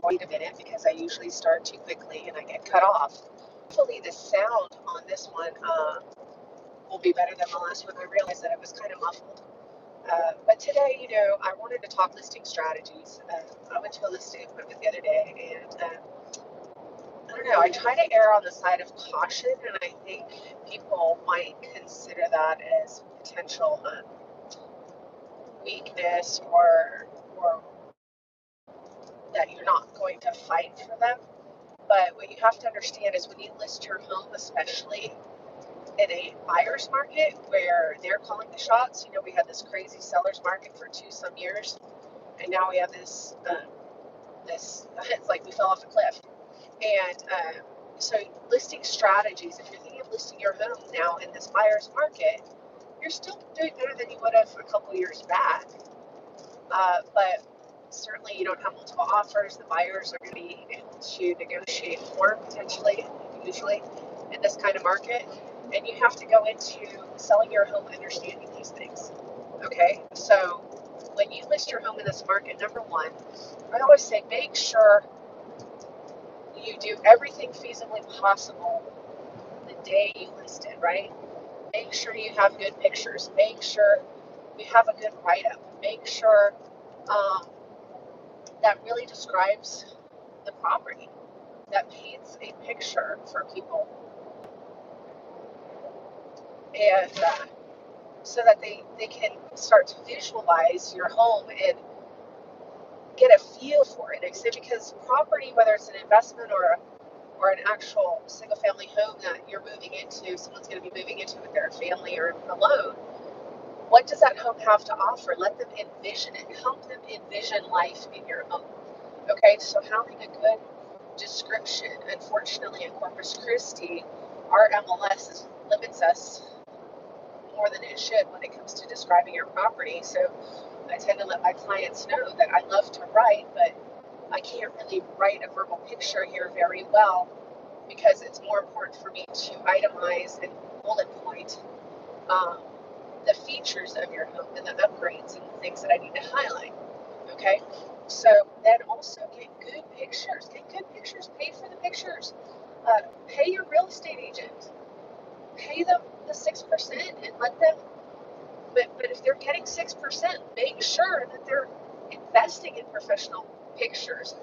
wait a minute because I usually start too quickly and I get cut off. Hopefully the sound on this one will be better than the last one. I realized that it was kind of muffled. But today, I wanted to talk listing strategies. I went to a listing appointment the other day, and I don't know, I try to err on the side of caution, and I think people might consider that as potential weakness or that you're not going to fight for them. But what you have to understand is when you list your home, especially in a buyer's market where they're calling the shots, we had this crazy seller's market for some years, and now we have this it's like we fell off a cliff. And so listing strategies, if you're thinking of listing your home now in this buyer's market, you're still doing better than you would have a couple years back. But certainly you don't have multiple offers. The buyers are going to be able to negotiate more potentially, usually, in this kind of market. And you have to go into selling your home understanding these things. Okay, so when you list your home in this market, number one, I always say make sure you do everything feasibly possible the day you list it, right? Make sure you have good pictures. Make sure you have a good write-up. Make sure that really describes the property, that paints a picture for people, and so that they can start to visualize your home and get a feel for it. Because property, whether it's an investment or an actual single family home that you're moving into, someone's going to be moving into with their family or alone, what does that home have to offer? Let them envision it. Help them envision life in your home. Okay, so having a good description. Unfortunately, in Corpus Christi, our MLS limits us more than it should when it comes to describing your property. So I tend to let my clients know that I love to write, but I can't really write a verbal picture here very well because it's more important for me to itemize and bullet point the features of your home and the upgrades and the things that I need to highlight. Okay, so then also get good pictures. Get good pictures. Pay for the pictures. Pay your real estate agent. Pay them the 6% and let them. But if they're getting 6%, make sure that they're investing in professional pictures,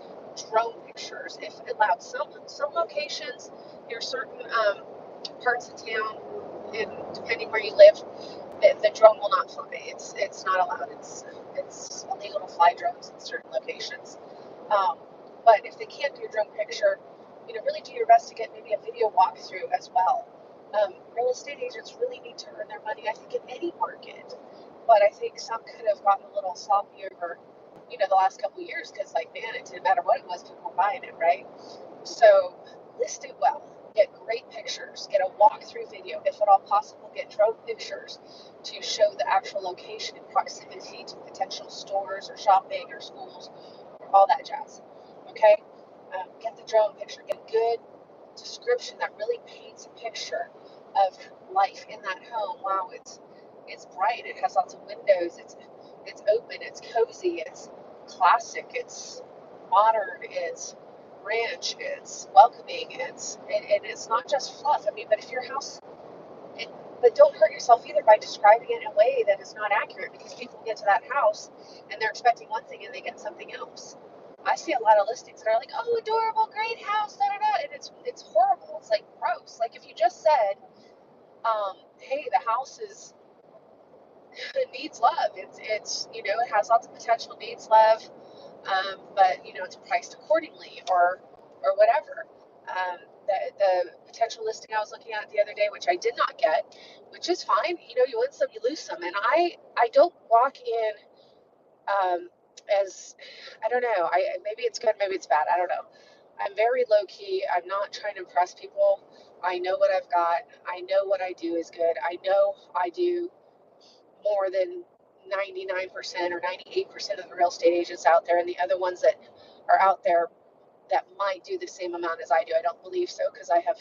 drone pictures, if allowed. Some locations, there's certain parts of town, and depending where you live, the drone will not fly. It's not allowed. It's illegal to fly drones in certain locations. But if they can't do a drone picture, really do your best to get maybe a video walkthrough as well. Real estate agents really need to earn their money, I think, in any market. But I think some could have gotten a little sloppy over, the last couple of years because, like, man, it didn't matter what it was, people were buying it, right? So list it well. Get great pictures. Get a walkthrough video. If at all possible, get drone pictures to show the actual location and proximity to potential stores or shopping or schools or all that jazz. Okay? Get the drone picture. Get a good description that really paints a picture of life in that home. Wow, it's bright. It has lots of windows. It's open. It's cozy. It's classic. It's modern. It's ranch. It's welcoming. It's not just fluff. I mean, but if your house, but don't hurt yourself either by describing it in a way that is not accurate, because people get to that house and they're expecting one thing and they get something else. I see a lot of listings that are like, oh, adorable, great house, da da da, and it's horrible. It's like gross. Like if you just said, hey, the house it needs love. It's it has lots of potential, needs love, but it's priced accordingly or whatever. The potential listing I was looking at the other day, which I did not get, which is fine. You win some, you lose some, and I don't walk in as, I don't know. Maybe it's good, maybe it's bad. I don't know. I'm very low key. I'm not trying to impress people. I know what I've got. I know what I do is good. I know I do more than 99% or 98% of the real estate agents out there, and the other ones that are out there that might do the same amount as I do. I don't believe so, because I have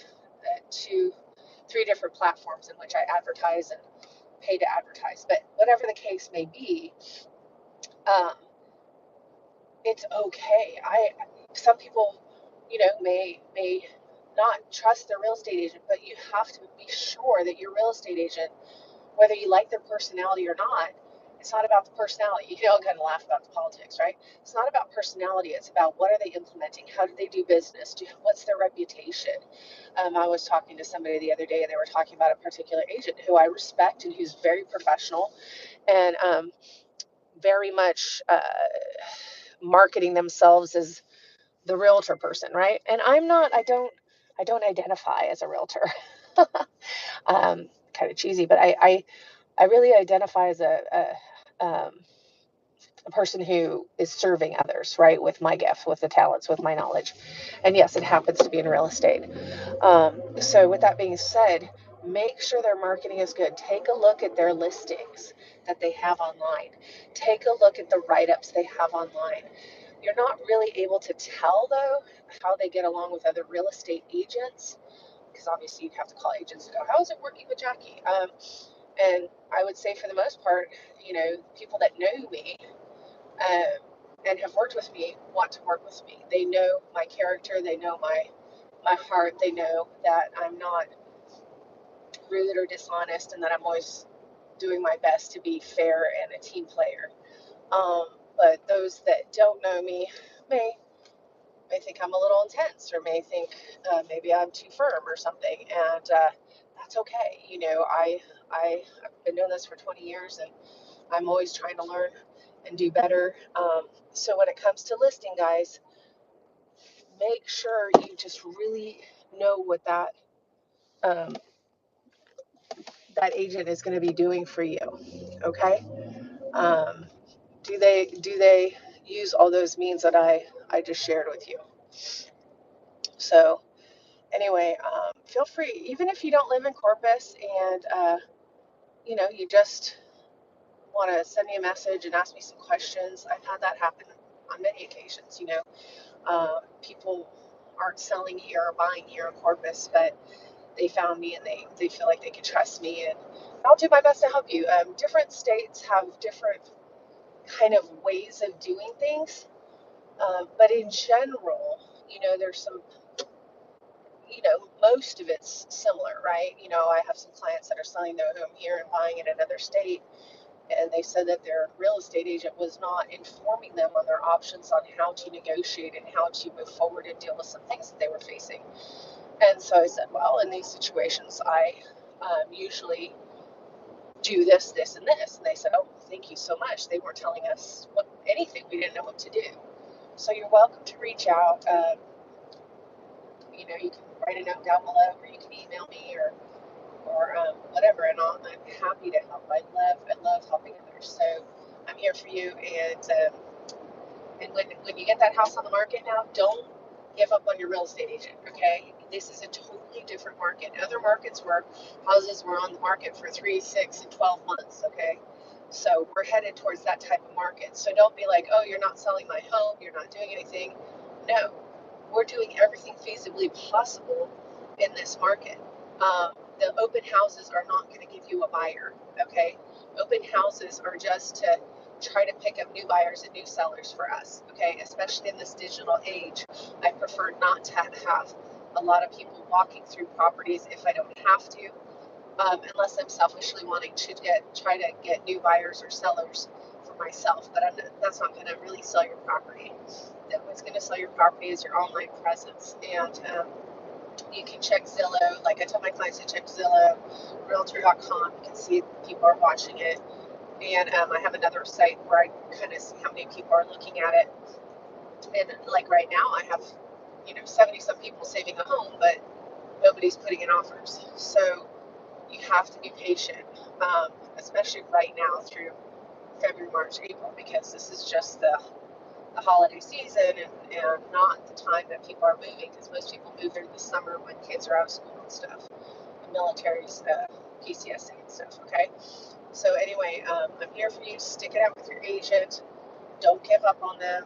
3 different platforms in which I advertise and pay to advertise. But whatever the case may be, it's okay. Some people, may not trust their real estate agent, but you have to be sure that your real estate agent, whether you like their personality or not, it's not about the personality. I'm going to laugh about the politics, right? It's not about personality. It's about what are they implementing? How do they do business? What's their reputation? I was talking to somebody the other day, and they were talking about a particular agent who I respect and who's very professional and very much marketing themselves as the realtor person, right? And I'm not. I don't identify as a realtor. Kind of cheesy, but I really identify as a person who is serving others, right, with my gifts, with the talents, with my knowledge. And yes, it happens to be in real estate. So, with that being said, make sure their marketing is good. Take a look at their listings that they have online, take a look at the write ups they have online. You're not really able to tell, though, how they get along with other real estate agents, because obviously you'd have to call agents and go, how is it working with Jackie? And I would say for the most part, people that know me and have worked with me want to work with me. They know my character, they know my heart, they know that I'm not rude or dishonest, and that I'm always doing my best to be fair and a team player. But those that don't know me may think I'm a little intense, or may think maybe I'm too firm or something, and that's okay. I've been doing this for 20 years, and I'm always trying to learn and do better. So when it comes to listing, guys, make sure you just really know what um, that agent is going to be doing for you. Okay. Um, do they use all those means that I just shared with you? So anyway, feel free, even if you don't live in Corpus, and you just want to send me a message and ask me some questions. I've had that happen on many occasions. People aren't selling here or buying here in Corpus, but they found me, and they feel like they can trust me, and I'll do my best to help you. Different states have different kind of ways of doing things, but in general, there's some, most of it's similar, right? I have some clients that are selling their home here and buying in another state, and they said that their real estate agent was not informing them on their options on how to negotiate and how to move forward and deal with some things that they were facing. And so I said, well, in these situations, I usually do this, this, and this. And they said, oh, thank you so much. They weren't telling us anything. We didn't know what to do. So you're welcome to reach out. You can write a note down below, or you can email me, or whatever, and I'm happy to help. I love helping others. So I'm here for you. And when you get that house on the market now, don't give up on your real estate agent. Okay, this is a totally different market. Other markets where houses were on the market for 3, 6, and 12 months. Okay, so we're headed towards that type of market. So don't be like, oh, you're not selling my home, you're not doing anything. No, we're doing everything feasibly possible in this market. The open houses are not going to give you a buyer. Okay, open houses are just to try to pick up new buyers and new sellers for us. Okay, especially in this digital age, I prefer not to have a lot of people walking through properties if I don't have to, unless I'm selfishly wanting to try to get new buyers or sellers for myself. But that's not going to really sell your property. What's going to sell your property is your online presence, and you can check Zillow. Like I tell my clients to check Zillow, Realtor.com. You can see if people are watching it. And I have another site where I kind of see how many people are looking at it. And like right now, I have 70 some people saving a home, but nobody's putting in offers. So you have to be patient, especially right now through February, March, April, because this is just the holiday season, and not the time that people are moving, because most people move during the summer when kids are out of school and stuff, the military's PCSA and stuff. Okay, so anyway, I'm here for you. Stick it out with your agent. Don't give up on them.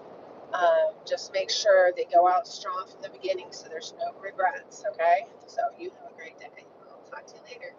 Just make sure they go out strong from the beginning, so there's no regrets. Okay, so you have a great day. I'll talk to you later.